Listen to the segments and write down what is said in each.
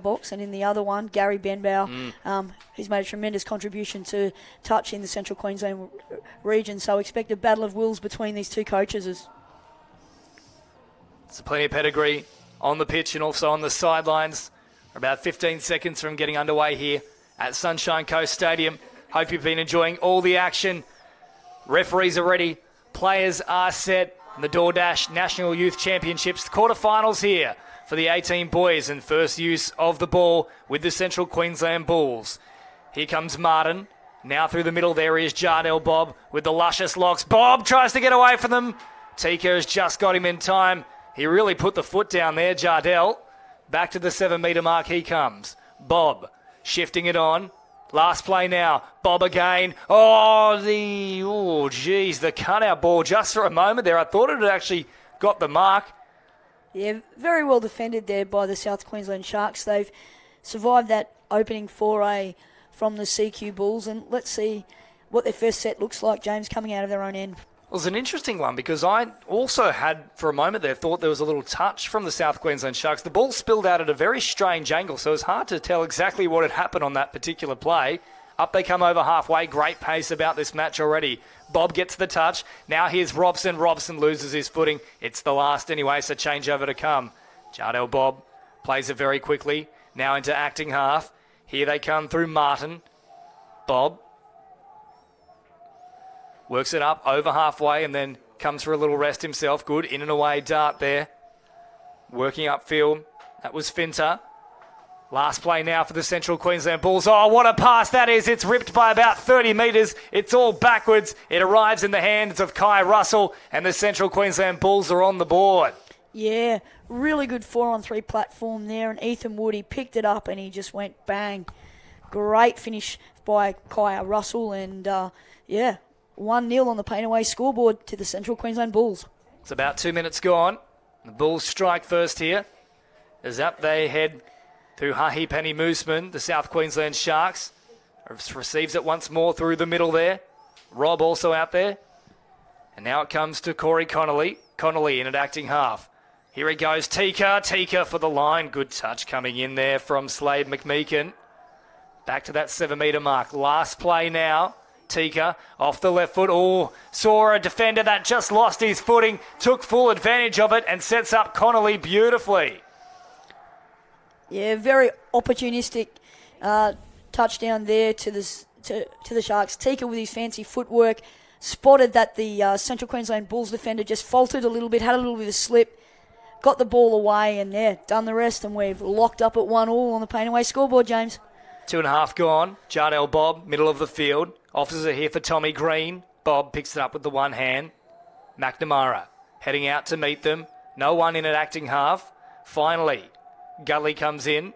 box, and in the other one, Gary Benbow, who's made a tremendous contribution to touch in the Central Queensland region. So expect a battle of wills between these two coaches. It's plenty of pedigree on the pitch and also on the sidelines. We're about 15 seconds from getting underway here at Sunshine Coast Stadium. Hope you've been enjoying all the action. Referees are ready. Players are set. The DoorDash National Youth Championships quarterfinals here for the 18 boys, and first use of the ball with the Central Queensland Bulls. Here comes Martin. Now through the middle there is Jardel Bob with the luscious locks. Bob tries to get away from them. Tika has just got him in time. He really put the foot down there, Jardel. Back to the 7-metre mark he comes. Bob shifting it on. Last play now. Bob again. The cutout ball just for a moment there. I thought it had actually got the mark. Yeah, very well defended there by the South Queensland Sharks. They've survived that opening foray from the CQ Bulls, and let's see what their first set looks like, James, coming out of their own end. It was an interesting one because I also had, for a moment there, thought there was a little touch from the South Queensland Sharks. The ball spilled out at a very strange angle, so it's hard to tell exactly what had happened on that particular play. Up they come over halfway. Great pace about this match already. Bob gets the touch. Now here's Robson. Robson loses his footing. It's the last anyway, so change over to come. Jardel Bob plays it very quickly. Now into acting half. Here they come through Martin. Bob works it up over halfway and then comes for a little rest himself. Good in and away dart there. Working upfield. That was Finter. Last play now for the Central Queensland Bulls. Oh, what a pass that is. It's ripped by about 30 metres. It's all backwards. It arrives in the hands of Kai Russell, and the Central Queensland Bulls are on the board. Yeah, really good 4-on-3 platform there, and Ethan Wood, he picked it up and he just went bang. Great finish by Kai Russell, and 1-0 on the paint away scoreboard to the Central Queensland Bulls. It's about 2 minutes gone. The Bulls strike first here. As up they head through Hahi Penny Mooseman, the South Queensland Sharks. Receives it once more through the middle there. Rob also out there. And now it comes to Corey Connolly. Connolly in at acting half. Here he goes, Tika. Tika for the line. Good touch coming in there from Slade McMeekin. Back to that 7-metre mark. Last play now. Tika off the left foot. Oh, saw a defender that just lost his footing. Took full advantage of it and sets up Connolly beautifully. Yeah, very opportunistic touchdown there to the Sharks. Tika with his fancy footwork spotted that the Central Queensland Bulls defender just faltered a little bit, had a little bit of slip, got the ball away, and done the rest, and we've locked up at 1-1 on the paint away scoreboard, James. 2.5 gone. Jardel Bob, middle of the field. Offers it here for Tommy Green. Bob picks it up with the one hand. McNamara heading out to meet them. No one in at acting half. Finally, Gully comes in.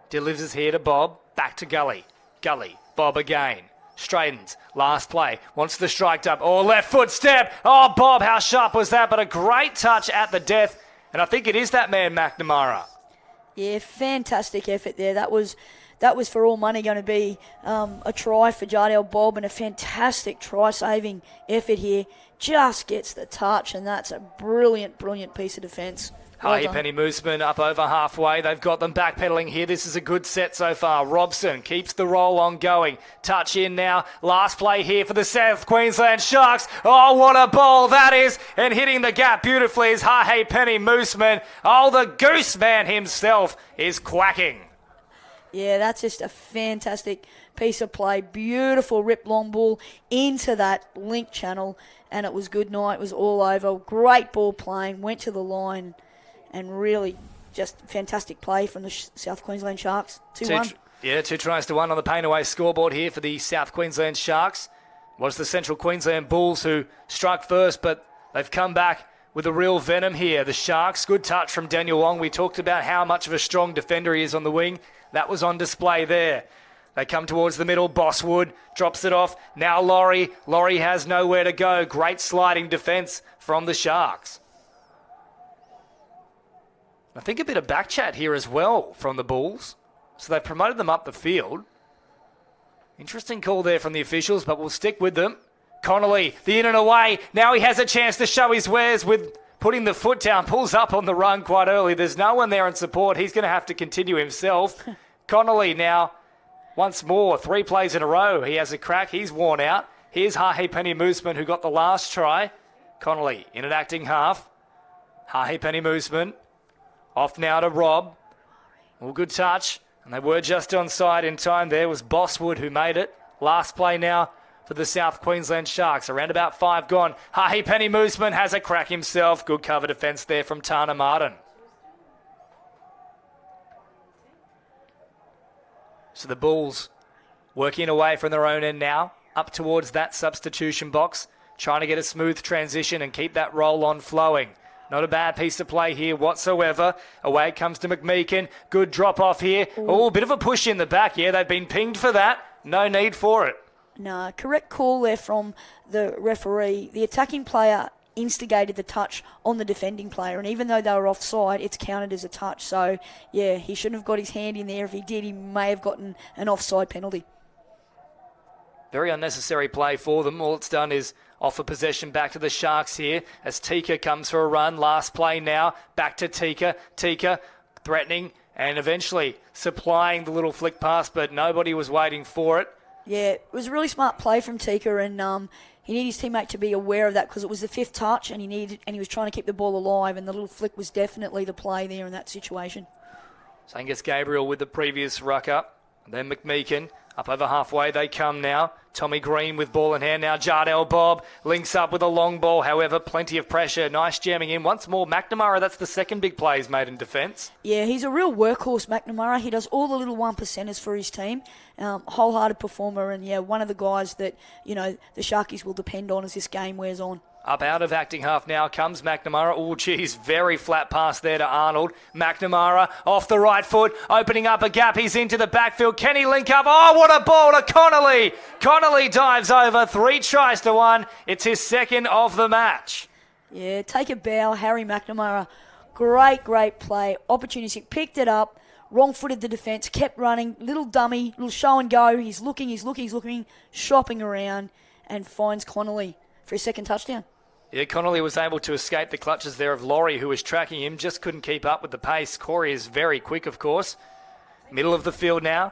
Delivers here to Bob. Back to Gully. Gully. Bob again. Straightens. Last play. Wants the strike up. Oh, left foot step. Oh, Bob, how sharp was that? But a great touch at the death. And I think it is that man, McNamara. Yeah, fantastic effort there. That was for all money going to be a try for Jardel Bob, and a fantastic try-saving effort here. Just gets the touch, and that's a brilliant, brilliant piece of defence. Hahi Penny Mooseman up over halfway. They've got them backpedaling here. This is a good set so far. Robson keeps the roll on going. Touch in now. Last play here for the South Queensland Sharks. Oh, what a ball that is. And hitting the gap beautifully is Hahi Penny Mooseman. Oh, the goose man himself is quacking. Yeah, that's just a fantastic piece of play. Beautiful rip long ball into that link channel, and it was good night. It was all over. Great ball playing. Went to the line. And really just fantastic play from the South Queensland Sharks. 2-1. 2 tries to 1 on the paint away scoreboard here for the South Queensland Sharks. It was the Central Queensland Bulls who struck first, but they've come back with a real venom here. The Sharks, good touch from Daniel Wong. We talked about how much of a strong defender he is on the wing. That was on display there. They come towards the middle. Bosswood drops it off. Now Laurie. Laurie has nowhere to go. Great sliding defence from the Sharks. I think a bit of back chat here as well from the Bulls. So they've promoted them up the field. Interesting call there from the officials, but we'll stick with them. Connolly, the in and away. Now he has a chance to show his wares with putting the foot down, pulls up on the run quite early. There's no one there in support. He's going to have to continue himself. Connolly now, once more, 3 plays in a row. He has a crack. He's worn out. Here's Hahe Penny Moosman, who got the last try. Connolly in an acting half. Hahe Penny Moosman off now to Rob. All good touch. And they were just onside in time there. Was Bosswood who made it. Last play now for the South Queensland Sharks. Around about 5 gone. Hahe Penny Moosman has a crack himself. Good cover defence there from Tana Martin. So the Bulls working away from their own end now. Up towards that substitution box. Trying to get a smooth transition and keep that roll on flowing. Not a bad piece of play here whatsoever. Away it comes to McMeekin. Good drop off here. Oh, a bit of a push in the back. Yeah, they've been pinged for that. No need for it. No, correct call there from the referee. The attacking player instigated the touch on the defending player, and even though they were offside, it's counted as a touch. So, yeah, he shouldn't have got his hand in there. If he did, he may have gotten an offside penalty. Very unnecessary play for them. All it's done is offer possession back to the Sharks here as Tika comes for a run. Last play now. Back to Tika. Tika threatening and eventually supplying the little flick pass, but nobody was waiting for it. Yeah, it was a really smart play from Tika, and he needed his teammate to be aware of that because it was the 5th touch, and he was trying to keep the ball alive, and the little flick was definitely the play there in that situation. So Angus Gabriel with the previous ruck up. And then McMeekin. Up over halfway they come now. Tommy Green with ball in hand now. Jardel Bob links up with a long ball. However, plenty of pressure. Nice jamming in. Once more, McNamara, that's the second big play he's made in defence. Yeah, he's a real workhorse, McNamara. He does all the little 1%ers for his team. Wholehearted performer, and, yeah, one of the guys that, the Sharkies will depend on as this game wears on. Up out of acting half now comes McNamara. Oh, geez, very flat pass there to Arnold. McNamara off the right foot, opening up a gap. He's into the backfield. Can he link up? Oh, what a ball to Connolly. Connolly dives over, 3 tries to 1. It's his second of the match. Yeah, take a bow, Harry McNamara. Great play. Opportunistic, picked it up. Wrong-footed the defence, kept running. Little dummy, little show and go. He's looking, shopping around, and finds Connolly for his second touchdown. Yeah, Connolly was able to escape the clutches there of Laurie, who was tracking him, just couldn't keep up with the pace. Corey is very quick, of course. Middle of the field now.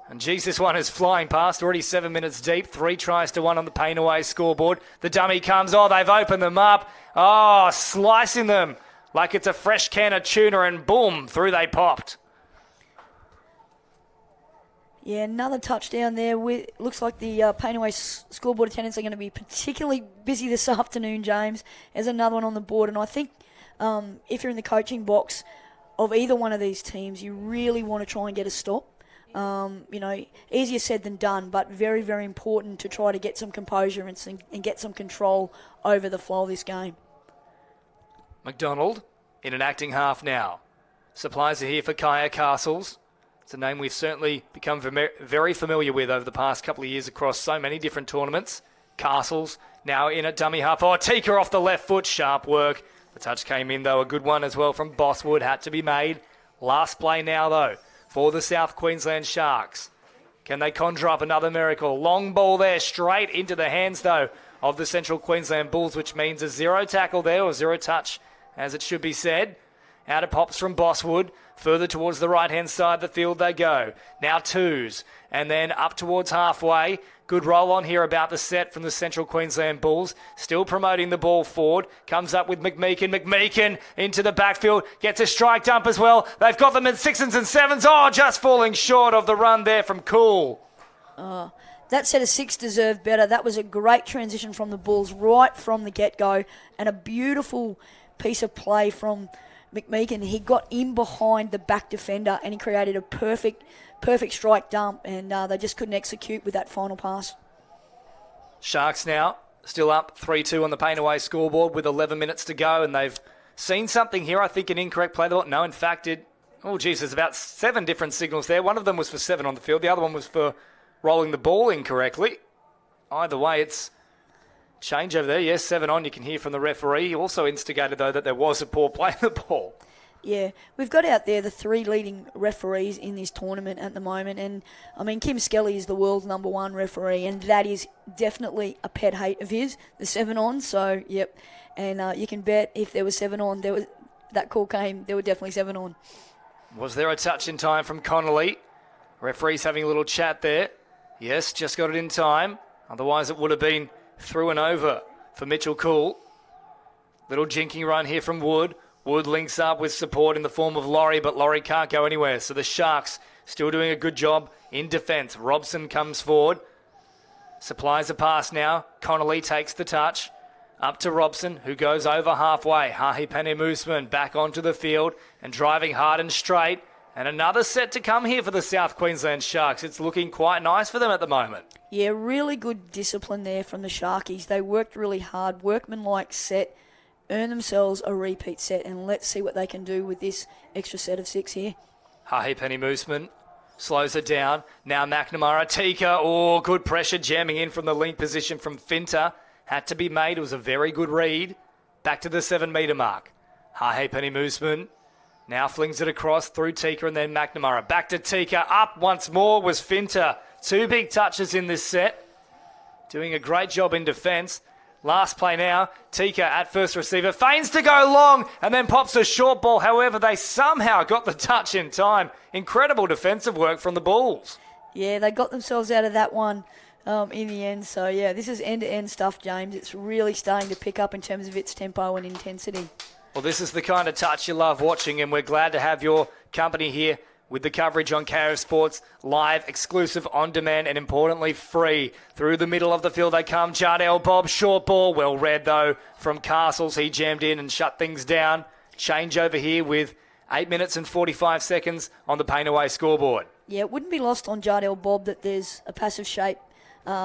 And geez, this one is flying past, already 7 minutes deep. 3 tries to 1 on the Pain Away scoreboard. The dummy comes. Oh, they've opened them up. Oh, slicing them like it's a fresh can of tuna, and boom, through they popped. Yeah, another touchdown there. Looks like the Pain Away scoreboard attendants are going to be particularly busy this afternoon, James. There's another one on the board, and I think if you're in the coaching box of either one of these teams, you really want to try and get a stop. Easier said than done, but very, very important to try to get some composure and get some control over the flow of this game. McDonald in an acting half now. Supplies are here for Kaya Castles. It's a name we've certainly become very familiar with over the past couple of years across so many different tournaments. Castles now in at dummy half. Oh, Tika off the left foot. Sharp work. The touch came in, though. A good one as well from Bosswood. Had to be made. Last play now, though, for the South Queensland Sharks. Can they conjure up another miracle? Long ball there, straight into the hands, though, of the Central Queensland Bulls, which means a 0 tackle there, or 0 touch, as it should be said. Out it pops from Bosswood. Further towards the right-hand side of the field they go. Now 2s. And then up towards halfway. Good roll on here about the set from the Central Queensland Bulls. Still promoting the ball forward. Comes up with McMeekin. McMeekin into the backfield. Gets a strike dump as well. They've got them in 6s and 7s. Oh, just falling short of the run there from Cool. That set of 6 deserved better. That was a great transition from the Bulls right from the get-go. And a beautiful piece of play from McMeekin. He got in behind the back defender and he created a perfect strike dump, and they just couldn't execute with that final pass. Sharks now still up 3-2 on the Pain Away scoreboard with 11 minutes to go, and they've seen something here. I think an incorrect play. No, in fact, there's about 7 different signals there. One of them was for 7 on the field. The other one was for rolling the ball incorrectly. Either way, it's change over there. Yes, 7 on. You can hear from the referee. He also instigated, though, that there was a poor play of the ball. Yeah, we've got out there the 3 leading referees in this tournament at the moment, and I mean Kim Skelly is the world's #1 referee, and that is definitely a pet hate of his, the 7 on. So yep, and you can bet if there was 7 on, that call came, there were definitely 7 on. Was there a touch in time from Connolly? Referee's having a little chat there. Yes, just got it in time. Otherwise, it would have been through and over for Mitchell Cool. Little jinking run here from Wood. Wood links up with support in the form of Laurie, but Laurie can't go anywhere. So the Sharks still doing a good job in defence. Robson comes forward. Supplies a pass now. Connolly takes the touch. Up to Robson, who goes over halfway. Hahi Penny-Moosman back onto the field and driving hard and straight. And another set to come here for the South Queensland Sharks. It's looking quite nice for them at the moment. Yeah, really good discipline there from the Sharkies. They worked really hard, workmanlike set, earn themselves a repeat set, and let's see what they can do with this extra set of 6 here. Hahi Penny-Moosman slows it down. Now McNamara, Tika. Oh, good pressure jamming in from the link position from Finter. Had to be made. It was a very good read. Back to the 7-metre mark. Hahi Penny-Moosman now flings it across through Tika and then McNamara. Back to Tika. Up once more was Finter. 2 big touches in this set. Doing a great job in defence. Last play now. Tika at first receiver. Feigns to go long and then pops a short ball. However, they somehow got the touch in time. Incredible defensive work from the Bulls. Yeah, they got themselves out of that one in the end. So, yeah, this is end-to-end stuff, James. It's really starting to pick up in terms of its tempo and intensity. Well, this is the kind of touch you love watching, and we're glad to have your company here with the coverage on KO Sports, live, exclusive, on-demand, and importantly, free. Through the middle of the field they come. Jardel Bob, short ball. Well read, though, from Castles. He jammed in and shut things down. Change over here with 8 minutes and 45 seconds on the Painaway scoreboard. Yeah, it wouldn't be lost on Jardel Bob that there's a passive shape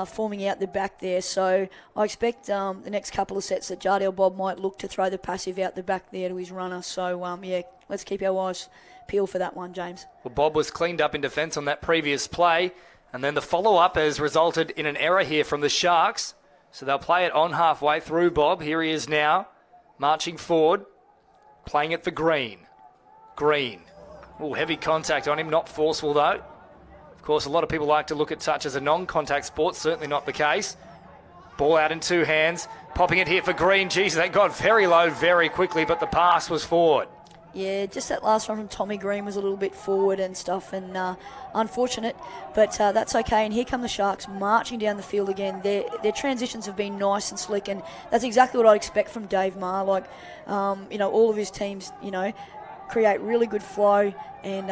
forming out the back there. So I expect the next couple of sets that Jardel Bob might look to throw the passive out the back there to his runner. So, yeah, let's keep our eyes peeled for that one, James. Well, Bob was cleaned up in defence on that previous play, and then the follow-up has resulted in an error here from the Sharks. So they'll play it on halfway through Bob. Here he is now, marching forward, playing it for Green. Green. Oh, heavy contact on him, not forceful though. Of course, a lot of people like to look at touch as a non-contact sport. Certainly not the case. Ball out in 2 hands. Popping it here for Green. Geez, that got very low very quickly, but the pass was forward. Yeah, just that last one from Tommy Green was a little bit forward and stuff, and unfortunate, but that's okay. And here come the Sharks marching down the field again. Their transitions have been nice and slick, and that's exactly what I'd expect from Dave Maher. Like, all of his teams, create really good flow, and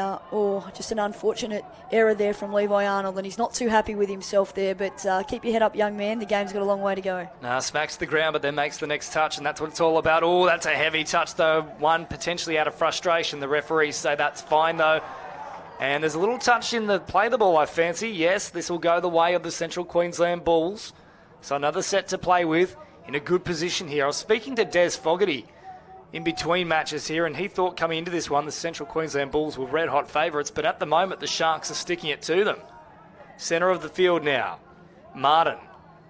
just an unfortunate error there from Levi Arnold, and he's not too happy with himself there, but keep your head up, young man. The game's got a long way to go. Smacks the ground, but then makes the next touch, and that's what it's all about. Oh, that's a heavy touch, though. One potentially out of frustration. The referees say that's fine, though. And there's a little touch in the play the ball, I fancy. Yes, this will go the way of the Central Queensland Bulls. So another set to play with in a good position here. I was speaking to Des Fogarty in between matches here, and he thought coming into this one the Central Queensland Bulls were red-hot favourites, but at the moment the Sharks are sticking it to them. Centre of the field now. Martin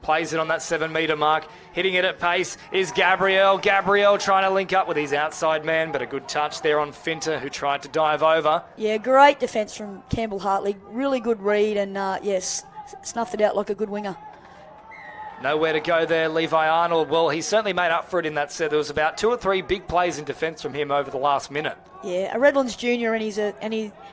plays it on that 7-metre mark. Hitting it at pace is Gabriel. Gabriel trying to link up with his outside man, but a good touch there on Finter, who tried to dive over. Yeah, great defence from Campbell Hartley. Really good read, and yes, snuffed it out like a good winger. Nowhere to go there, Levi Arnold. Well, he certainly made up for it in that set. There was about 2 or 3 big plays in defence from him over the last minute. Yeah, a Redlands junior, and he's a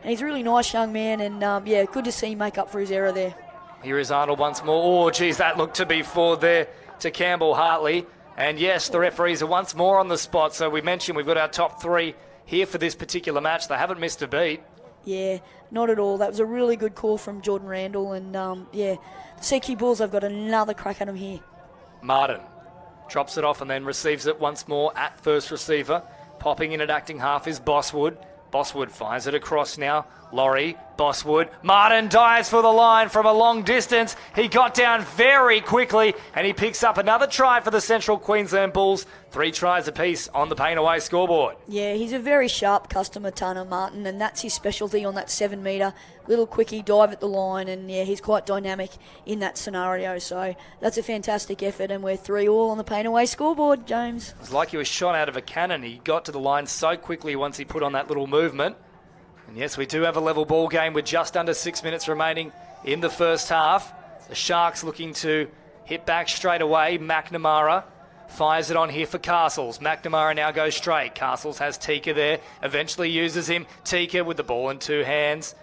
really nice young man, and good to see him make up for his error there. Here is Arnold once more. Oh, geez, that looked to be forward there to Campbell Hartley. And yes, the referees are once more on the spot. So we mentioned we've got our top 3 here for this particular match. They haven't missed a beat. Yeah, not at all. That was a really good call from Jordan Randall, and the CQ Bulls have got another crack at him here. Martin drops it off and then receives it once more at first receiver. Popping in at acting half is Bosswood. Bosswood fires it across now. Laurie, Bosswood, Martin dives for the line from a long distance. He got down very quickly and he picks up another try for the Central Queensland Bulls. 3 tries apiece on the Pain Away scoreboard. Yeah, he's a very sharp customer, Tanner Martin, and that's his specialty on that 7 metre. Little quickie dive at the line, and yeah, he's quite dynamic in that scenario. So that's a fantastic effort, and we're 3-all on the Pain Away scoreboard, James. It was like he was shot out of a cannon. He got to the line so quickly once he put on that little movement. And yes, we do have a level ball game with just under 6 minutes remaining in the first half. The Sharks looking to hit back straight away. McNamara fires it on here for Castles. McNamara now goes straight. Castles has Tika there. Eventually uses him. Tika with the ball in 2 hands.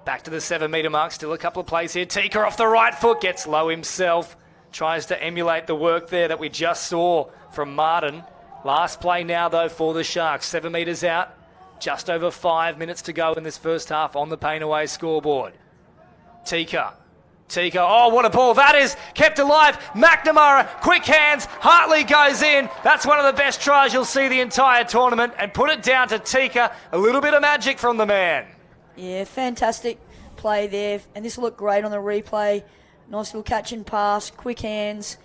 Back to the 7 metre mark. Still a couple of plays here. Tika off the right foot. Gets low himself. Tries to emulate the work there that we just saw from Martin. Last play now, though, for the Sharks. 7 metres out. Just over 5 minutes to go in this first half on the Pain Away scoreboard. Tika, oh, what a ball that is, kept alive. McNamara, quick hands, Hartley goes in. That's one of the best tries you'll see the entire tournament, and put it down to Tika. A little bit of magic from the man. Yeah, fantastic play there, and this will look great on the replay. Nice little catch and pass, quick hands.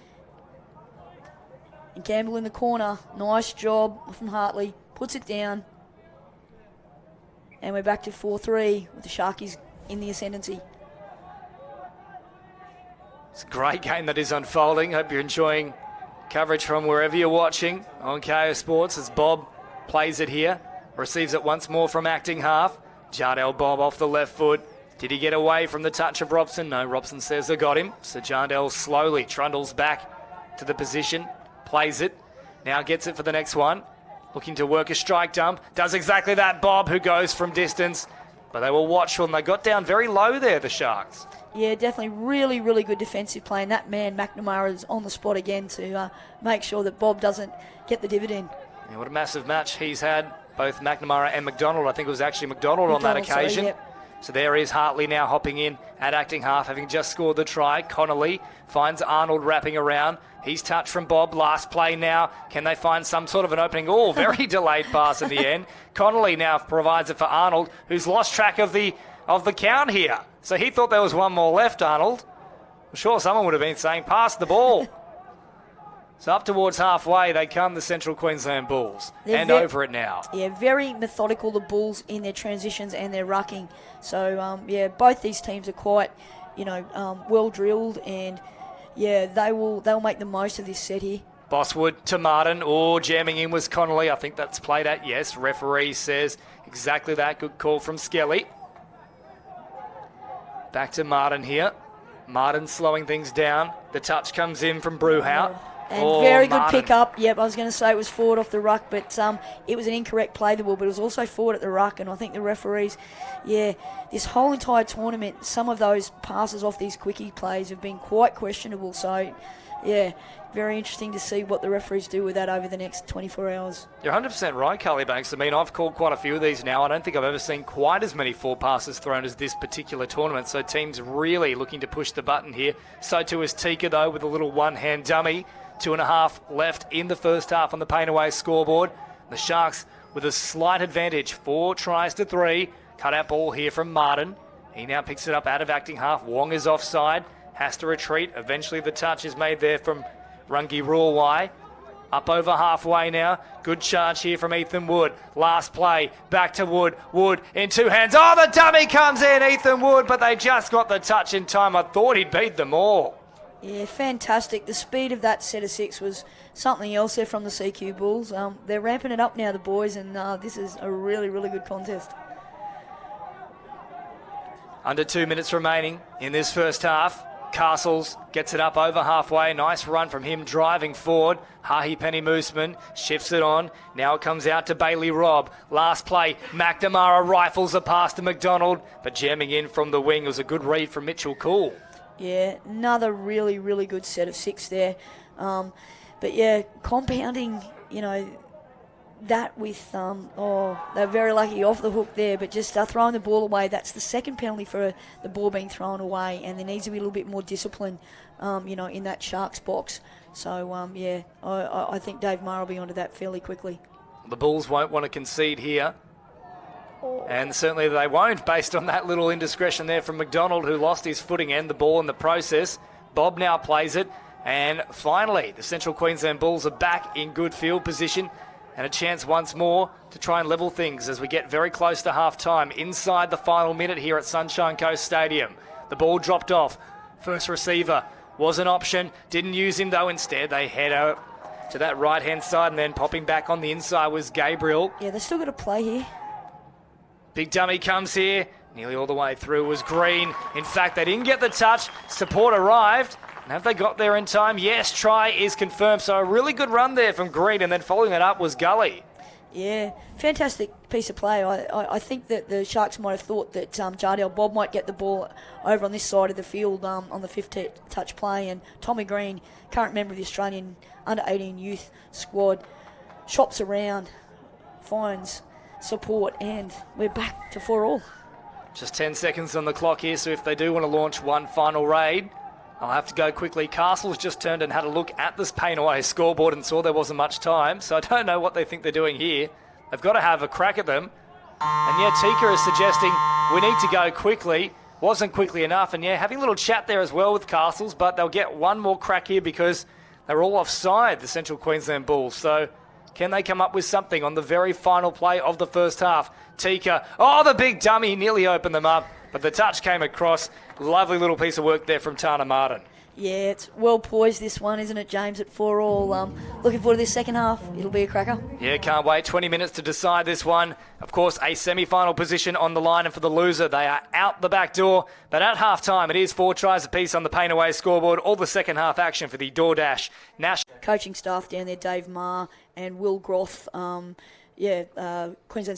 And Campbell in the corner, nice job from Hartley, puts it down. And we're back to 4-3 with the Sharkies in the ascendancy. It's a great game that is unfolding. Hope you're enjoying coverage from wherever you're watching on KO Sports as Bob plays it here. Receives it once more from acting half. Jardel Bob off the left foot. Did he get away from the touch of Robson? No, Robson says they got him. So Jardel slowly trundles back to the position. Plays it. Now gets it for the next one. Looking to work a strike dump. Does exactly that, Bob, who goes from distance. But they were watchful and they got down very low there, the Sharks. Yeah, definitely really, really good defensive play. And that man, McNamara, is on the spot again to make sure that Bob doesn't get the dividend. Yeah, what a massive match he's had, both McNamara and McDonald. I think it was actually McDonald on that occasion. Sorry, yep. So there is Hartley now hopping in at acting half, having just scored the try. Connolly finds Arnold wrapping around. He's touched from Bob. Last play now. Can they find some sort of an opening? Oh, very delayed pass in the end. Connolly now provides it for Arnold, who's lost track of the count here. So he thought there was one more left, Arnold. I'm sure someone would have been saying, pass the ball. So up towards halfway, they come, the Central Queensland Bulls. And over it now. Yeah, very methodical, the Bulls, in their transitions and their rucking. So, yeah, both these teams are quite, well drilled, and, yeah, they'll make the most of this set here. Bosswood to Martin. Oh, jamming in was Connolly. I think that's played at. Yes, referee says exactly that. Good call from Skelly. Back to Martin here. Martin slowing things down. The touch comes in from Brewhout. And very good pick-up. Yep, I was going to say it was forward off the ruck, but it was an incorrect play the ball, but it was also forward at the ruck, and I think the referees, this whole entire tournament, some of those passes off these quickie plays have been quite questionable. So, yeah, very interesting to see what the referees do with that over the next 24 hours. You're 100% right, Carly Banks. I mean, I've called quite a few of these now. I don't think I've ever seen quite as many forward passes thrown as this particular tournament, so teams really looking to push the button here. So too is Tika, though, with a little one-hand dummy. 2.5 left in the first half on the Pain Away scoreboard. The Sharks with a slight advantage. 4 tries to 3. Cut out ball here from Martin. He now picks it up out of acting half. Wong is offside. Has to retreat. Eventually the touch is made there from Rungi Ruawai. Up over halfway now. Good charge here from Ethan Wood. Last play. Back to Wood. Wood in 2 hands. Oh, the dummy comes in. Ethan Wood, but they just got the touch in time. I thought he'd beat them all. Yeah, fantastic. The speed of that set of 6 was something else there from the CQ Bulls. They're ramping it up now, the boys, and this is a really, really good contest. Under 2 minutes remaining in this first half. Castles gets it up over halfway. Nice run from him driving forward. Hahi Penny Mooseman shifts it on. Now it comes out to Bailey Robb. Last play, McNamara rifles a pass to McDonald, but jamming in from the wing. It was a good read from Mitchell Cool. Yeah, another really, really good set of 6 there. But, yeah, compounding, that with, they're very lucky off the hook there, but just throwing the ball away. That's the second penalty for the ball being thrown away, and there needs to be a little bit more discipline, in that Sharks box. So, I think Dave Maher will be onto that fairly quickly. The Bulls won't want to concede here. And certainly they won't, based on that little indiscretion there from McDonald, who lost his footing and the ball in the process. Bob now plays it. And finally, the Central Queensland Bulls are back in good field position and a chance once more to try and level things as we get very close to half-time inside the final minute here at Sunshine Coast Stadium. The ball dropped off. First receiver was an option. Didn't use him, though. Instead, they head out to that right-hand side, and then popping back on the inside was Gabriel. Yeah, they've still got to play here. Big dummy comes here. Nearly all the way through was Green. In fact, they didn't get the touch. Support arrived. And have they got there in time? Yes, try is confirmed. So a really good run there from Green, and then following it up was Gully. Yeah, fantastic piece of play. I think that the Sharks might have thought that Jardel Bob might get the ball over on this side of the field on the 15th touch play, and Tommy Green, current member of the Australian under-18 youth squad, shops around, finds support, and we're back to 4-4. Just 10 seconds on the clock here, so if they do want to launch one final raid, I'll have to go quickly. Castle's just turned and had a look at this paint away scoreboard and saw there wasn't much time, so I don't know what they think they're doing here. They've got to have a crack at them. And yeah, Tika is suggesting we need to go quickly. Wasn't quickly enough, and yeah, having a little chat there as well with Castles, but they'll get one more crack here because they're all offside, the Central Queensland Bulls. So can they come up with something on the very final play of the first half? Tika, oh, the big dummy, nearly opened them up, but the touch came across. Lovely little piece of work there from Tana Martin. Yeah, it's well poised, this one, isn't it, James, at 4-4. Looking forward to this second half. It'll be a cracker. Yeah, can't wait. 20 minutes to decide this one. Of course, a semi-final position on the line, and for the loser, they are out the back door. But at half-time, it is 4 tries apiece on the paint away scoreboard. All the second half action for the DoorDash National. Coaching staff down there, Dave Marr and Will Groth. Queensland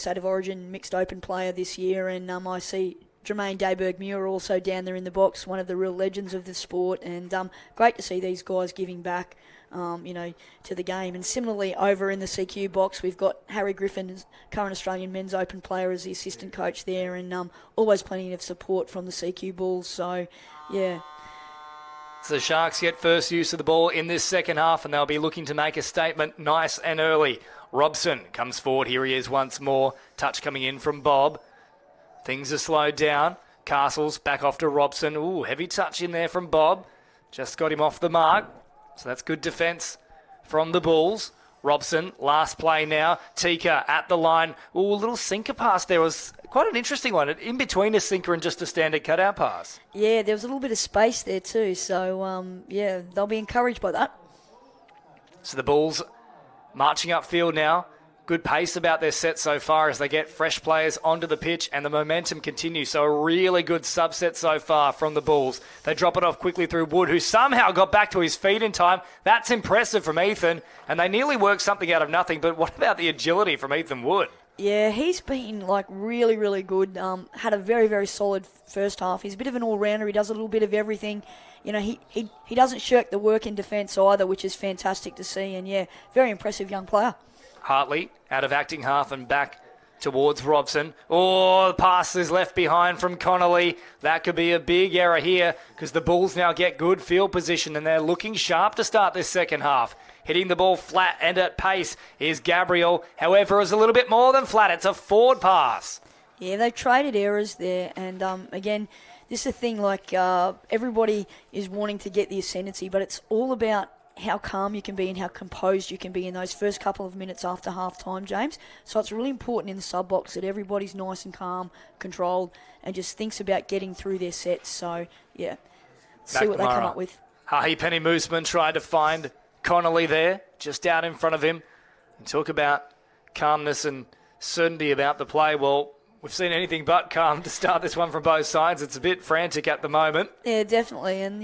State of Origin mixed open player this year, and I see Jermaine Dayberg-Muir also down there in the box, one of the real legends of the sport, and great to see these guys giving back, to the game. And similarly, over in the CQ box, we've got Harry Griffin, current Australian men's open player, as the assistant coach there, and always plenty of support from the CQ Bulls. So, yeah. So the Sharks get first use of the ball in this second half, and they'll be looking to make a statement nice and early. Robson comes forward. Here he is once more. Touch coming in from Bob. Things are slowed down. Castles back off to Robson. Ooh, heavy touch in there from Bob. Just got him off the mark. So that's good defence from the Bulls. Robson, last play now. Tika at the line. Ooh, a little sinker pass there. Was quite an interesting one. In between a sinker and just a standard cutout pass. Yeah, there was a little bit of space there too. So, they'll be encouraged by that. So the Bulls marching upfield now. Good pace about their set so far as they get fresh players onto the pitch, and the momentum continues. So a really good subset so far from the Bulls. They drop it off quickly through Wood, who somehow got back to his feet in time. That's impressive from Ethan, and they nearly worked something out of nothing. But what about the agility from Ethan Wood? Yeah, he's been really, really good. Had a very, very solid first half. He's a bit of an all-rounder. He does a little bit of everything. He doesn't shirk the work in defence either, which is fantastic to see. And yeah, very impressive young player. Hartley out of acting half and back towards Robson. Oh, the pass is left behind from Connolly. That could be a big error here because the Bulls now get good field position and they're looking sharp to start this second half. Hitting the ball flat and at pace is Gabriel. However, it's a little bit more than flat. It's a forward pass. Yeah, they've traded errors there. And again, this is a thing everybody is wanting to get the ascendancy, but it's all about how calm you can be and how composed you can be in those first couple of minutes after half-time, James. So it's really important in the sub-box that everybody's nice and calm, controlled, and just thinks about getting through their sets. So, yeah, see what they come up with. Hahi Penny Mooseman tried to find Connolly there, just out in front of him. And talk about calmness and certainty about the play. Well, we've seen anything but calm to start this one from both sides. It's a bit frantic at the moment. Yeah, definitely. And,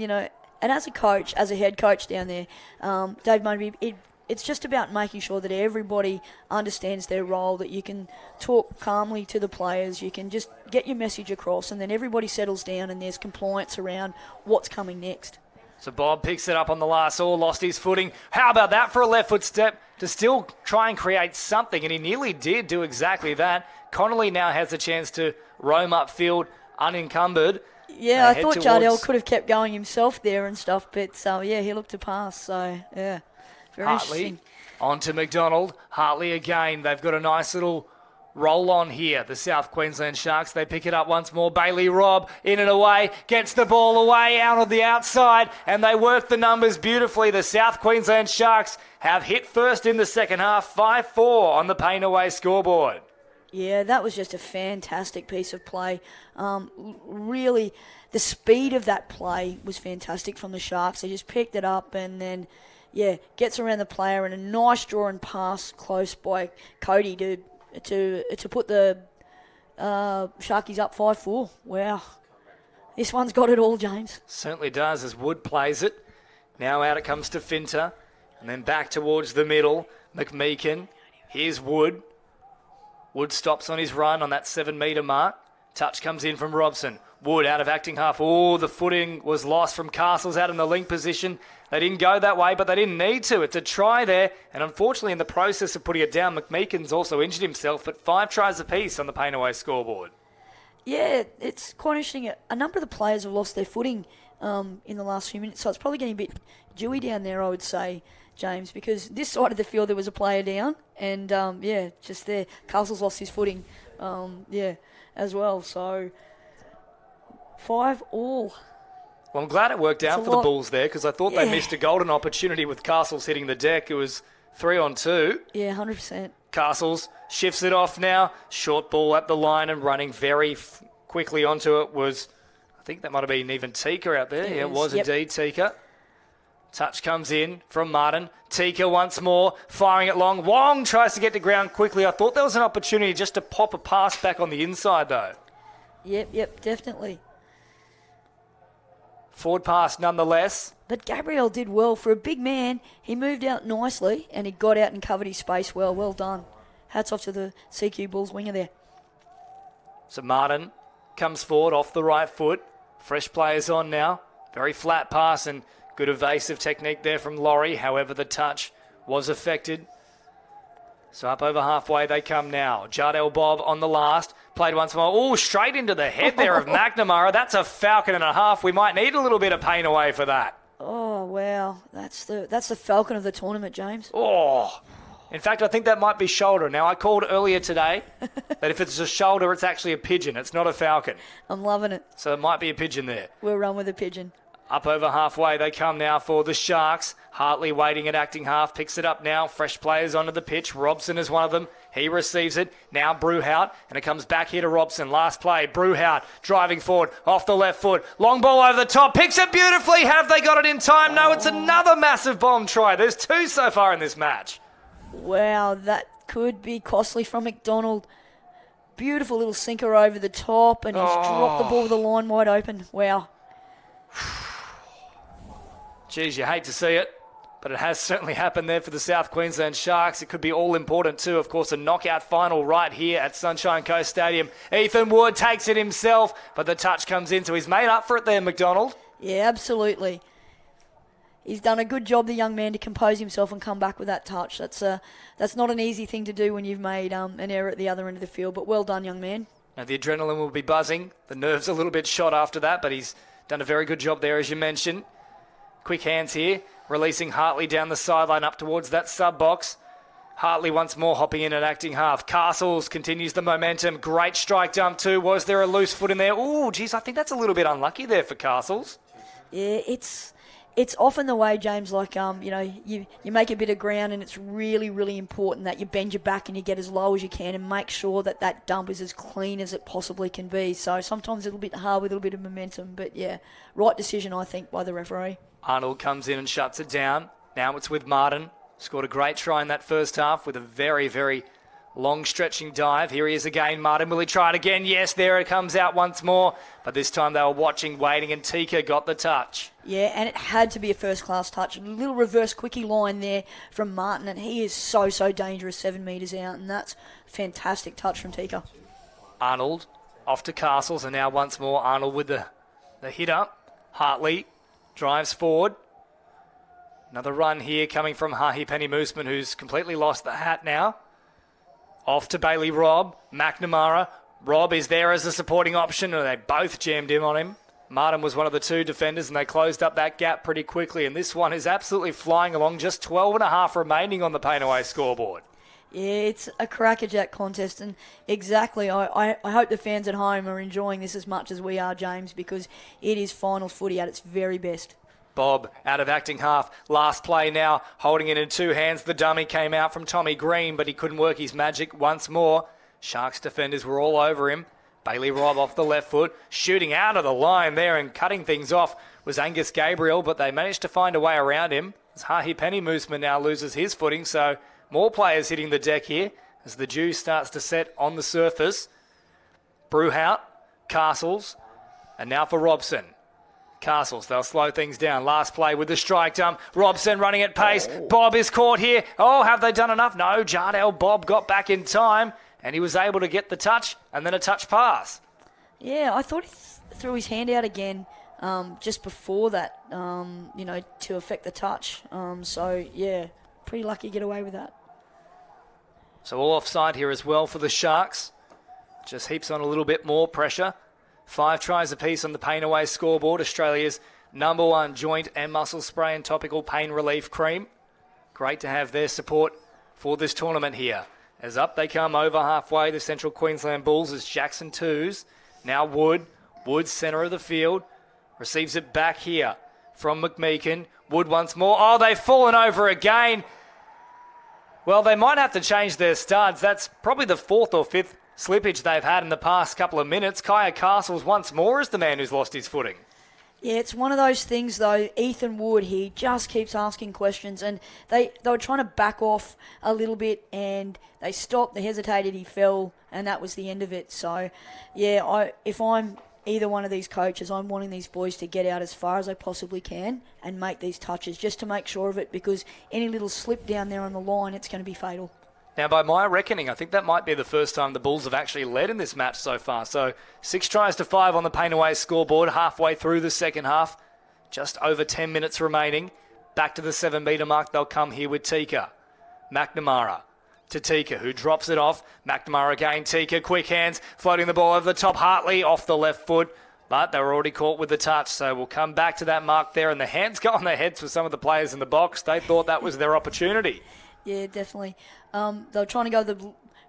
and as a coach, as a head coach down there, Dave Munby, it's just about making sure that everybody understands their role, that you can talk calmly to the players, you can just get your message across, and then everybody settles down and there's compliance around what's coming next. So Bob picks it up on the last all, lost his footing. How about that for a left foot step to still try and create something? And he nearly did do exactly that. Connolly now has a chance to roam upfield unencumbered. Yeah, I thought Jardel could have kept going himself there and stuff, but he looked to pass. So, yeah, very Hartley interesting. On to McDonald. Hartley again. They've got a nice little roll on here. The South Queensland Sharks, they pick it up once more. Bailey Robb in and away, gets the ball away out on the outside, and they work the numbers beautifully. The South Queensland Sharks have hit first in the second half, 5-4 on the Pain Away scoreboard. Yeah, that was just a fantastic piece of play. Really, the speed of that play was fantastic from the Sharks. They just picked it up and then, gets around the player and a nice draw and pass close by Cody to put the Sharkies up 5-4. Wow. This one's got it all, James. Certainly does, as Wood plays it. Now out it comes to Finter, and then back towards the middle. McMeekin. Here's Wood. Wood stops on his run on that 7-metre mark. Touch comes in from Robson. Wood out of acting half. Oh, the footing was lost from Castles out in the link position. They didn't go that way, but they didn't need to. It's a try there, and unfortunately in the process of putting it down, McMeekin's also injured himself, but 5 tries apiece on the Pain Away scoreboard. Yeah, it's quite interesting. A number of the players have lost their footing in the last few minutes, so it's probably getting a bit dewy down there, I would say, James, because this side of the field there was a player down, and just there, Castle's lost his footing, as well. So 5-all. Well, I'm glad it worked out for the Bulls there, because I thought they missed a golden opportunity with Castles hitting the deck. It was 3-on-2. Yeah, 100%. Castles shifts it off now. Short ball at the line and running very quickly onto it was, I think that might have been even Tika out there. It was indeed Tika. Touch comes in from Martin. Tika once more, firing it long. Wong tries to get to ground quickly. I thought there was an opportunity just to pop a pass back on the inside, though. Yep, definitely. Forward pass nonetheless. But Gabriel did well. For a big man, he moved out nicely and he got out and covered his space well. Well done. Hats off to the CQ Bulls winger there. So Martin comes forward off the right foot. Fresh players on now. Very flat pass and good evasive technique there from Laurie. However, the touch was affected. So up over halfway they come now. Jardel Bob on the last. Played once more. Oh, straight into the head there of McNamara. That's a falcon and a half. We might need a little bit of Pain Away for that. Oh, wow. That's the falcon of the tournament, James. Oh. In fact, I think that might be shoulder. Now, I called earlier today that if it's a shoulder, it's actually a pigeon. It's not a falcon. I'm loving it. So it might be a pigeon there. We'll run with a pigeon. Up over halfway they come now for the Sharks. Hartley waiting at acting half, picks it up now. Fresh players onto the pitch. Robson is one of them. He receives it. Now Brewhout, and it comes back here to Robson. Last play, Brewhout driving forward off the left foot. Long ball over the top, picks it beautifully. Have they got it in time? No, it's another massive bomb try. There's 2 so far in this match. Wow, that could be costly from McDonald. Beautiful little sinker over the top, and he's dropped the ball with the line wide open. Wow. Geez, you hate to see it, but it has certainly happened there for the South Queensland Sharks. It could be all important too. Of course, a knockout final right here at Sunshine Coast Stadium. Ethan Wood takes it himself, but the touch comes in, so he's made up for it there, McDonald. Yeah, absolutely. He's done a good job, the young man, to compose himself and come back with that touch. That's not an easy thing to do when you've made an error at the other end of the field, but well done, young man. Now, the adrenaline will be buzzing. The nerves a little bit shot after that, but he's done a very good job there, as you mentioned. Quick hands here, releasing Hartley down the sideline up towards that sub-box. Hartley once more hopping in at acting half. Castles continues the momentum. Great strike dump too. Was there a loose foot in there? Oh, geez, I think that's a little bit unlucky there for Castles. Yeah, it's often the way, James, like, you make a bit of ground and it's really, really important that you bend your back and you get as low as you can and make sure that that dump is as clean as it possibly can be. So sometimes it's a little bit hard with a little bit of momentum, but yeah, right decision, I think, by the referee. Arnold comes in and shuts it down. Now it's with Martin. Scored a great try in that first half with a very, very long stretching dive. Here he is again, Martin. Will he try it again? Yes, there it comes out once more. But this time they were watching, waiting, and Tika got the touch. Yeah, and it had to be a first-class touch. A little reverse quickie line there from Martin, and he is so, so dangerous 7 metres out, and that's a fantastic touch from Tika. Arnold off to Castles, and now once more Arnold with the hit up. Hartley drives forward. Another run here coming from Hahi Penny Mooseman, who's completely lost the hat now. Off to Bailey Robb. McNamara. Robb is there as a supporting option, and they both jammed in on him. Martin was one of the 2 defenders, and they closed up that gap pretty quickly. And this one is absolutely flying along. Just 12 and a half remaining on the Pain Away scoreboard. Yeah, it's a crackerjack contest, and exactly, I hope the fans at home are enjoying this as much as we are, James, because it is finals footy at its very best. Bob out of acting half. Last play now, holding it in two hands. The dummy came out from Tommy Green, but he couldn't work his magic once more. Sharks defenders were all over him. Bailey Robb off the left foot, shooting out of the line there and cutting things off was Angus Gabriel, but they managed to find a way around him. As Hahi Pennymoosman now loses his footing, so more players hitting the deck here as the dew starts to set on the surface. Brewhout, Castles, and now for Robson. Castles, they'll slow things down. Last play with the strike dump. Robson running at pace. Bob is caught here. Oh, have they done enough? No, Jardel Bob got back in time and he was able to get the touch and then a touch pass. Yeah, I thought he threw his hand out again just before that, to affect the touch. So, yeah, pretty lucky to get away with that. So all offside here as well for the Sharks. Just heaps on a little bit more pressure. 5 tries apiece on the Pain Away scoreboard. Australia's #1 joint and muscle spray and topical pain relief cream. Great to have their support for this tournament here. As up they come over halfway, the Central Queensland Bulls as Jackson twos. Now Wood. Wood, centre of the field. Receives it back here from McMeekin. Wood once more. Oh, they've fallen over again. Well, they might have to change their studs. That's probably the 4th or 5th slippage they've had in the past couple of minutes. Kaya Castles once more is the man who's lost his footing. Yeah, it's one of those things, though. Ethan Wood, he just keeps asking questions, and they were trying to back off a little bit, and they stopped, they hesitated, he fell, and that was the end of it. So, yeah, if I'm either one of these coaches, I'm wanting these boys to get out as far as they possibly can and make these touches, just to make sure of it, because any little slip down there on the line, it's going to be fatal. Now, by my reckoning, I think that might be the first time the Bulls have actually led in this match so far. So 6 tries to 5 on the Pain Away scoreboard halfway through the second half. Just over 10 minutes remaining. Back to the 7-metre mark, they'll come here with Tika. McNamara to Tika, who drops it off. McNamara again, Tika, quick hands, floating the ball over the top. Hartley off the left foot, but they were already caught with the touch. So we'll come back to that mark there, and the hands go on their heads for some of the players in the box. They thought that was their opportunity. Yeah, definitely. They were trying to go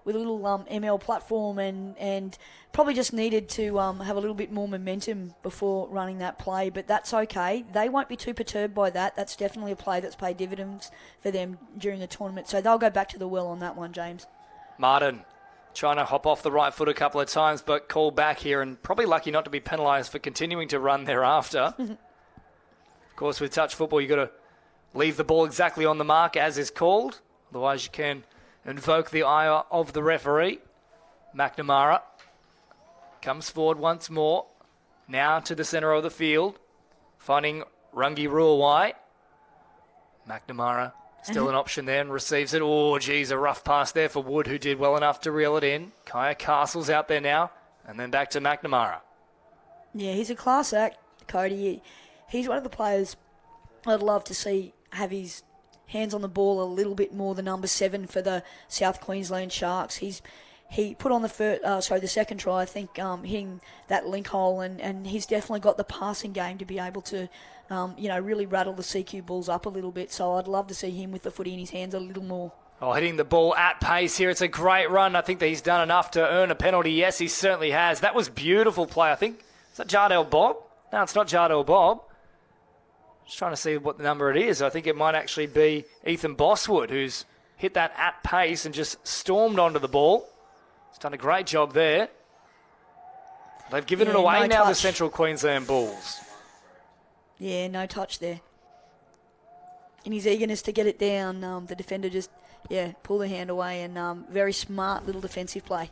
with a little ML platform and probably just needed to have a little bit more momentum before running that play, but that's okay. They won't be too perturbed by that. That's definitely a play that's paid dividends for them during the tournament, so they'll go back to the well on that one, James. Martin trying to hop off the right foot a couple of times, but called back here and probably lucky not to be penalised for continuing to run thereafter. Of course, with touch football, you've got to leave the ball exactly on the mark as is called. Otherwise, you can invoke the ire of the referee. McNamara comes forward once more. Now to the centre of the field, finding Rungi Ruawai. McNamara still an option there and receives it. Oh, geez, a rough pass there for Wood, who did well enough to reel it in. Kaya Castle's out there now, and then back to McNamara. Yeah, he's a class act, Cody. He's one of the players I'd love to see have his hands on the ball a little bit more, the number 7 for the South Queensland Sharks. He put on the second try, I think, hitting that link hole, and he's definitely got the passing game to be able to, really rattle the CQ Bulls up a little bit. So I'd love to see him with the footy in his hands a little more. Oh, hitting the ball at pace here. It's a great run. I think that he's done enough to earn a penalty. Yes, he certainly has. That was beautiful play. I think, is that Jardel Bob? No, it's not Jardel Bob. Just trying to see what the number it is. I think it might actually be Ethan Bosswood, who's hit that at pace and just stormed onto the ball. He's done a great job there. They've given it away now, the Central Queensland Bulls. Yeah, no touch there. In his eagerness to get it down, the defender just, pulled the hand away, and very smart little defensive play.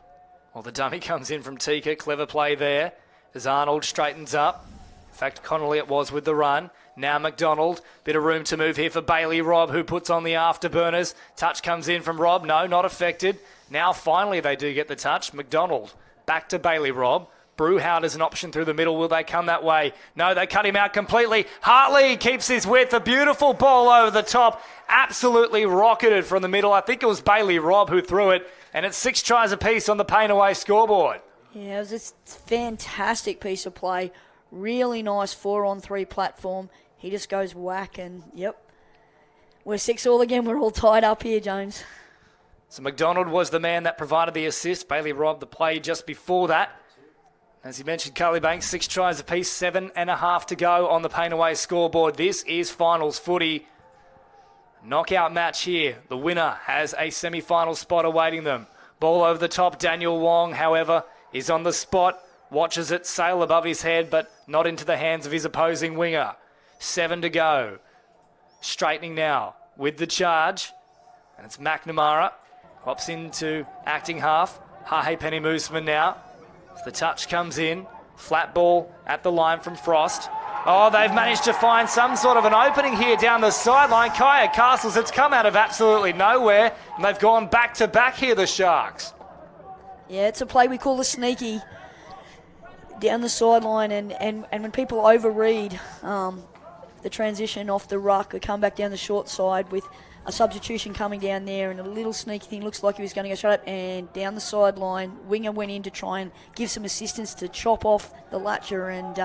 Well, the dummy comes in from Tika. Clever play there as Arnold straightens up. In fact, Connolly it was with the run. Now McDonald, bit of room to move here for Bailey Robb, who puts on the afterburners. Touch comes in from Robb. No, not affected. Now finally they do get the touch. McDonald back to Bailey Robb. Brewhout is an option through the middle. Will they come that way? No, they cut him out completely. Hartley keeps his width. A beautiful ball over the top. Absolutely rocketed from the middle. I think it was Bailey Robb who threw it. And it's 6 tries apiece on the Pain Away scoreboard. Yeah, it was just a fantastic piece of play. Really nice 4-on-3 platform. He just goes whack and, we're 6-all again. We're all tied up here, James. So McDonald was the man that provided the assist. Bailey robbed the play just before that. As you mentioned, Carly Banks, 6 tries apiece, 7.5 to go on the Pain Away scoreboard. This is finals footy. Knockout match here. The winner has a semi-final spot awaiting them. Ball over the top. Daniel Wong, however, is on the spot. Watches it sail above his head, but not into the hands of his opposing winger. 7 to go. Straightening now with the charge. And it's McNamara. Hops into acting half. Hahe Penny Mooseman now. As the touch comes in. Flat ball at the line from Frost. Oh, they've managed to find some sort of an opening here down the sideline. Kaya Castles, it's come out of absolutely nowhere. And they've gone back-to-back here, the Sharks. Yeah, it's a play we call the sneaky down the sideline. And when people overread the transition off the ruck, they come back down the short side with a substitution coming down there and a little sneaky thing. Looks like he was going to go straight up and down the sideline. Winger went in to try and give some assistance to chop off the latcher and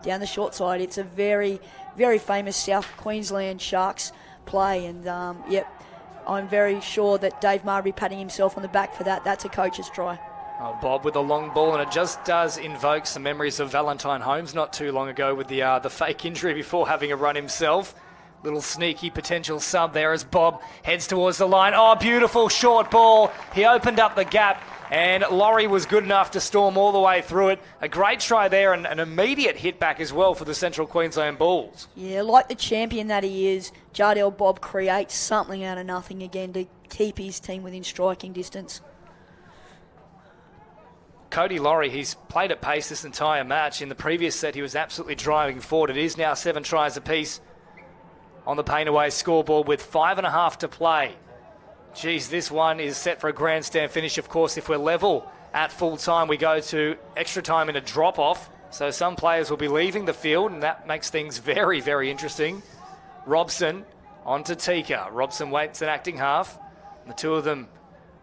down the short side. It's a very, very famous South Queensland Sharks play. And, I'm very sure that Dave Marbury patting himself on the back for that. That's a coach's try. Oh, Bob with a long ball, and it just does invoke some memories of Valentine Holmes not too long ago with the fake injury before having a run himself. Little sneaky potential sub there as Bob heads towards the line. Oh, beautiful short ball. He opened up the gap, and Laurie was good enough to storm all the way through it. A great try there, and an immediate hit back as well for the Central Queensland Bulls. Yeah, like the champion that he is, Jardel Bob creates something out of nothing again to keep his team within striking distance. Cody Laurie, he's played at pace this entire match. In the previous set, he was absolutely driving forward. It is now 7 tries apiece on the Pain Away scoreboard with 5.5 to play. Geez, this one is set for a grandstand finish. Of course, if we're level at full time, we go to extra time in a drop-off. So some players will be leaving the field, and that makes things very, very interesting. Robson on to Tika. Robson waits an acting half. The two of them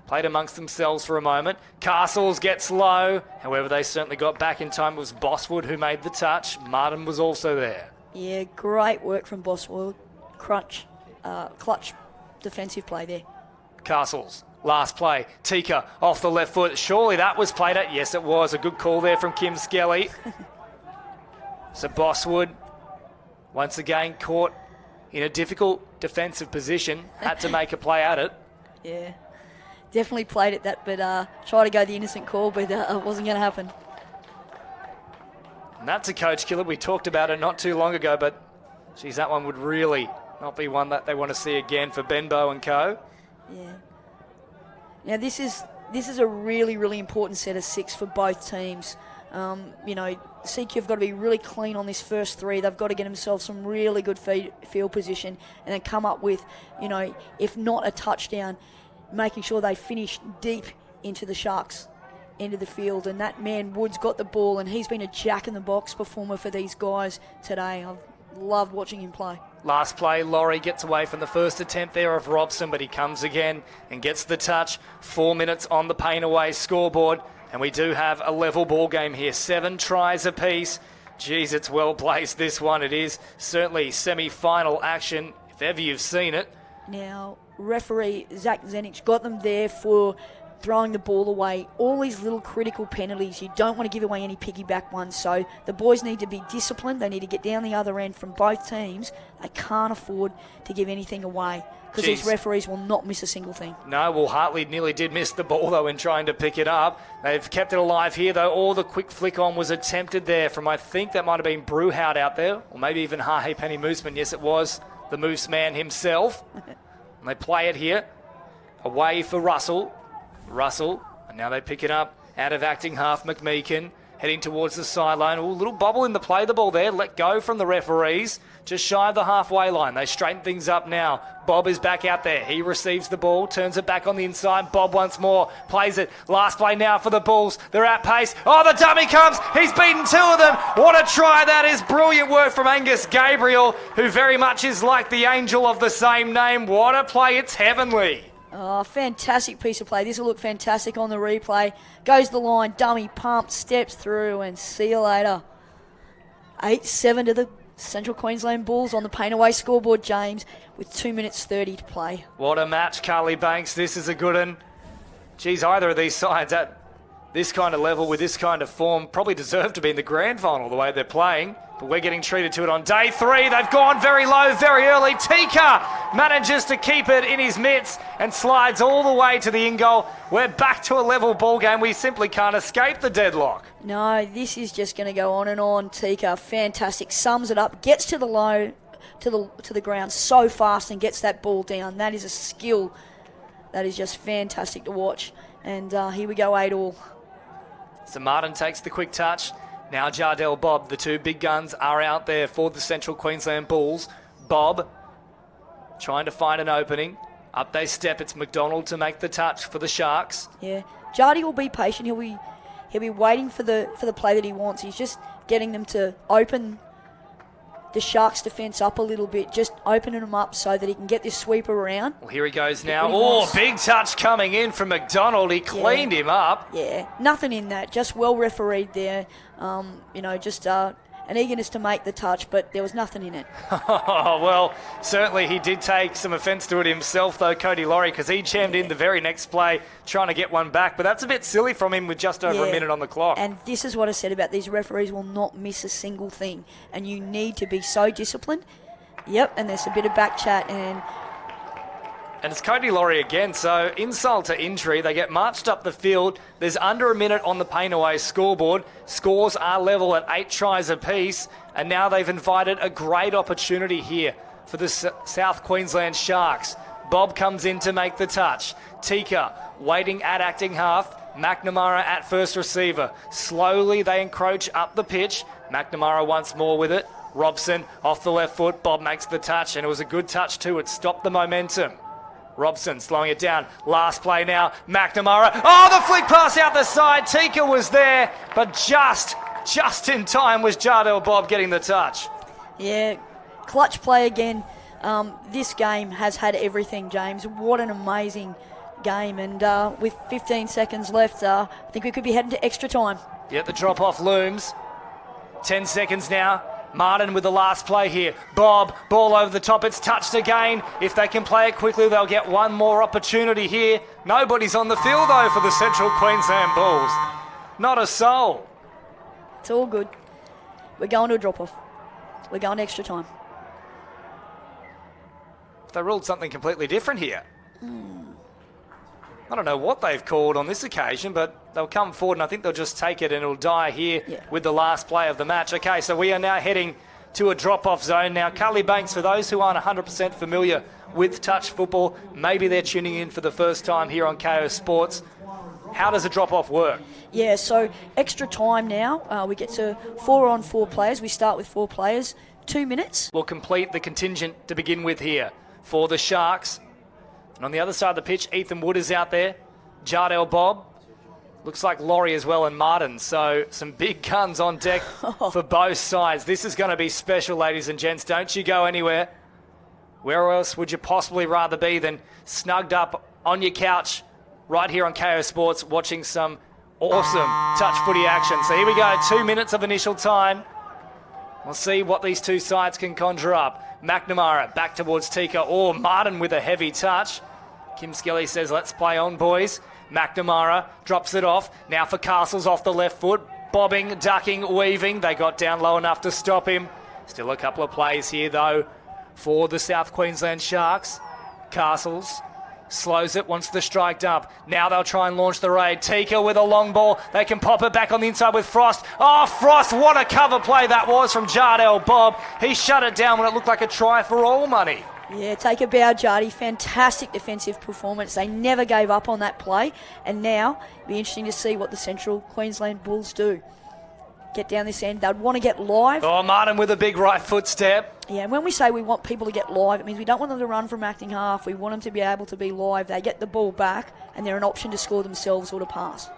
played amongst themselves for a moment. Castles gets low. However, they certainly got back in time. It was Boswood who made the touch. Martin was also there. Yeah, great work from Boswood. Clutch defensive play there. Castles, last play. Tika off the left foot. Surely that was played at. Yes, it was. A good call there from Kim Skelly. So Boswood, once again, caught in a difficult defensive position. Had to make a play at it. Yeah, definitely played at that, but tried to go the innocent call, but it wasn't going to happen. And that's a coach killer. We talked about it not too long ago, but geez, that one would really not be one that they want to see again for Benbow and co. Yeah. Now this is a really, really important set of 6 for both teams. CQ have got to be really clean on this first 3. They've got to get themselves some really good field position and then come up with, if not a touchdown, making sure they finish deep into the Sharks' end of the field. And that man Woods got the ball, and he's been a jack-in-the-box performer for these guys today. I've loved watching him play. Last play, Laurie gets away from the first attempt there of Robson, but he comes again and gets the touch. 4 minutes on the Pain Away scoreboard, and we do have a level ball game here. 7 tries apiece. Geez, it's well placed, this one. It is certainly semi-final action, if ever you've seen it. Now, referee Zach Zenich got them there for throwing the ball away. All these little critical penalties, you don't want to give away any piggyback ones, so the boys need to be disciplined. They need to get down the other end from both teams. They can't afford to give anything away because these referees will not miss a single thing. No, well, Hartley nearly did miss the ball, though, in trying to pick it up. They've kept it alive here, though. All the quick flick on was attempted there from, I think that might have been Brewhout out there, or maybe even Hahe Penny Mooseman. Yes, it was the Moose man himself. And they play it here. Away for Russell, and now they pick it up out of acting half. McMeekin heading towards the sideline. Ooh, little bobble in the play the ball there. Let go from the referees. Just shy of the halfway line. They straighten things up now. Bob is back out there. He receives the ball, turns it back on the inside. Bob once more plays it. Last play now for the Bulls. They're at pace. Oh, the dummy comes. He's beaten 2 of them. What a try that is. Brilliant work from Angus Gabriel, who very much is like the angel of the same name. What a play. It's heavenly. Oh, fantastic piece of play. This will look fantastic on the replay. Goes the line, dummy pump, steps through, and see you later. 8-7 to the Central Queensland Bulls on the Pain Away scoreboard, James, with 2 minutes 30 to play. What a match, Carly Banks. This is a good one. geez, either of these sides at this kind of level with this kind of form probably deserve to be in the grand final the way they're playing. But we're getting treated to it on day 3. They've gone very low, very early. Tika manages to keep it in his mitts and slides all the way to the in-goal. We're back to a level ball game. We simply can't escape the deadlock. No, this is just going to go on and on. Tika, fantastic. Sums it up, gets to the low, to the ground so fast and gets that ball down. That is a skill that is just fantastic to watch. And here we go, 8-all. So Martin takes the quick touch. Now Jardel Bob, the two big guns, are out there for the Central Queensland Bulls. Bob trying to find an opening. Up they step. It's McDonald to make the touch for the Sharks. Yeah, Jardy will be patient. He'll be waiting for the play that he wants. He's just getting them to open the Sharks' defence up a little bit, just opening them up so that he can get this sweep around. Well, here he goes now. Oh, big touch coming in from McDonald. He cleaned him up. Yeah, nothing in that. Just well refereed there. Just an eagerness to make the touch, but there was nothing in it. Well, certainly he did take some offence to it himself, though, Cody Laurie, because he jammed in the very next play trying to get one back. But that's a bit silly from him with just over a minute on the clock. And this is what I said about these referees will not miss a single thing. And you need to be so disciplined. Yep, and there's a bit of back chat and it's Cody Laurie again, so insult to injury. They get marched up the field. There's under a minute on the Pain Away scoreboard. Scores are level at 8 tries apiece, and now they've invited a great opportunity here for the South Queensland Sharks. Bob comes in to make the touch. Tika waiting at acting half. McNamara at first receiver. Slowly they encroach up the pitch. McNamara once more with it. Robson off the left foot. Bob makes the touch, and it was a good touch too. It stopped the momentum. Robson slowing it down. Last play now. McNamara. Oh, the flick pass out the side. Tika was there, but just in time was Jardel Bob getting the touch. Yeah, clutch play again. This game has had everything, James. What an amazing game. And with 15 seconds left, I think we could be heading to extra time. Yeah, the drop-off looms. 10 seconds now. Martin with the last play here. Bob, ball over the top. It's touched again. If they can play it quickly, they'll get one more opportunity here. Nobody's on the field, though, for the Central Queensland Bulls. Not a soul. It's all good. We're going to a drop-off. We're going to extra time. They ruled something completely different here. I don't know what they've called on this occasion, but they'll come forward and I think they'll just take it and it'll die here with the last play of the match. Okay, so we are now heading to a drop-off zone. Now, Carly Banks, for those who aren't 100% familiar with touch football, maybe they're tuning in for the first time here on KO Sports. How does a drop-off work? Yeah, so extra time now. We get to 4-on-4 players. We start with 4 players, 2 minutes. We'll complete the contingent to begin with here for the Sharks. And on the other side of the pitch, Ethan Wood is out there. Jardel Bob. Looks like Laurie as well and Martin. So some big guns on deck for both sides. This is going to be special, ladies and gents. Don't you go anywhere. Where else would you possibly rather be than snugged up on your couch right here on KO Sports watching some awesome touch footy action. So here we go. 2 minutes of initial time. We'll see what these two sides can conjure up. McNamara back towards Tika. Or Martin with a heavy touch. Kim Skelly says, let's play on, boys. McNamara drops it off. Now for Castles off the left foot. Bobbing, ducking, weaving. They got down low enough to stop him. Still a couple of plays here, though, for the South Queensland Sharks. Castles slows it, wants the strike up. Now they'll try and launch the raid. Tika with a long ball. They can pop it back on the inside with Frost. Oh, Frost, what a cover play that was from Jardel Bob. He shut it down when it looked like a try for all money. Yeah, take a bow, Jardy. Fantastic defensive performance. They never gave up on that play. And now, it'll be interesting to see what the Central Queensland Bulls do. Get down this end. They'd want to get live. Oh, Martin with a big right foot step. Yeah, and when we say we want people to get live, it means we don't want them to run from acting half. We want them to be able to be live. They get the ball back, and they're an option to score themselves or to pass.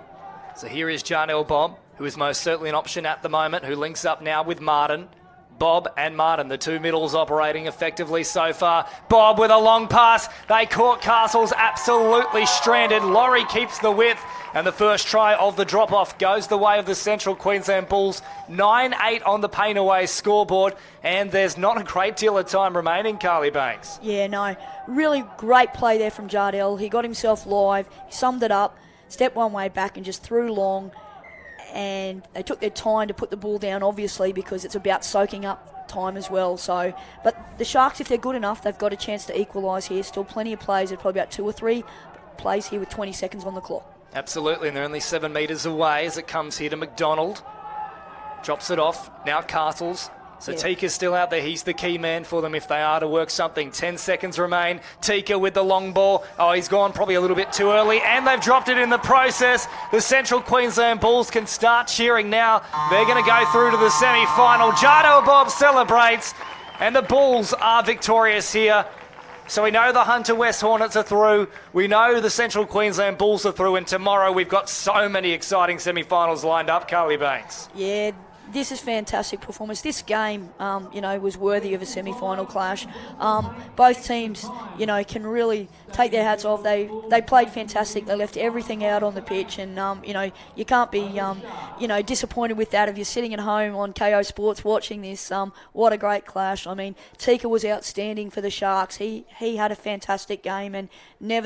So here is Jardel Bob, who is most certainly an option at the moment, who links up now with Martin. Bob and Martin, the two middles operating effectively so far. Bob with a long pass. They caught Castles absolutely stranded. Laurie keeps the width. And the first try of the drop-off goes the way of the Central Queensland Bulls. 9-8 on the Pain Away scoreboard. And there's not a great deal of time remaining, Carly Banks. Yeah, no. Really great play there from Jardel. He got himself live. He summed it up. stepped one way back and just threw long, and they took their time to put the ball down, obviously, because it's about soaking up time as well. So, but the Sharks, if they're good enough, they've got a chance to equalise here. Still plenty of plays. There's probably about 2 or 3 plays here with 20 seconds on the clock. Absolutely, and they're only 7 metres away as it comes here to McDonald. Drops it off. Now Castles. So Tika's still out there. He's the key man for them if they are to work something. 10 seconds remain. Tika with the long ball. Oh, he's gone probably a little bit too early, and they've dropped it in the process. The Central Queensland Bulls can start cheering now. They're going to go through to the semi-final. Jado Bob celebrates, and the Bulls are victorious here. So we know the Hunter West Hornets are through. We know the Central Queensland Bulls are through, and tomorrow we've got so many exciting semi-finals lined up, Carly Banks. Yeah, this is fantastic performance. This game, was worthy of a semi-final clash. Both teams, can really take their hats off. They played fantastic. They left everything out on the pitch, and you can't be disappointed with that if you're sitting at home on KO Sports watching this. What a great clash. I mean, Tika was outstanding for the Sharks. He had a fantastic game and never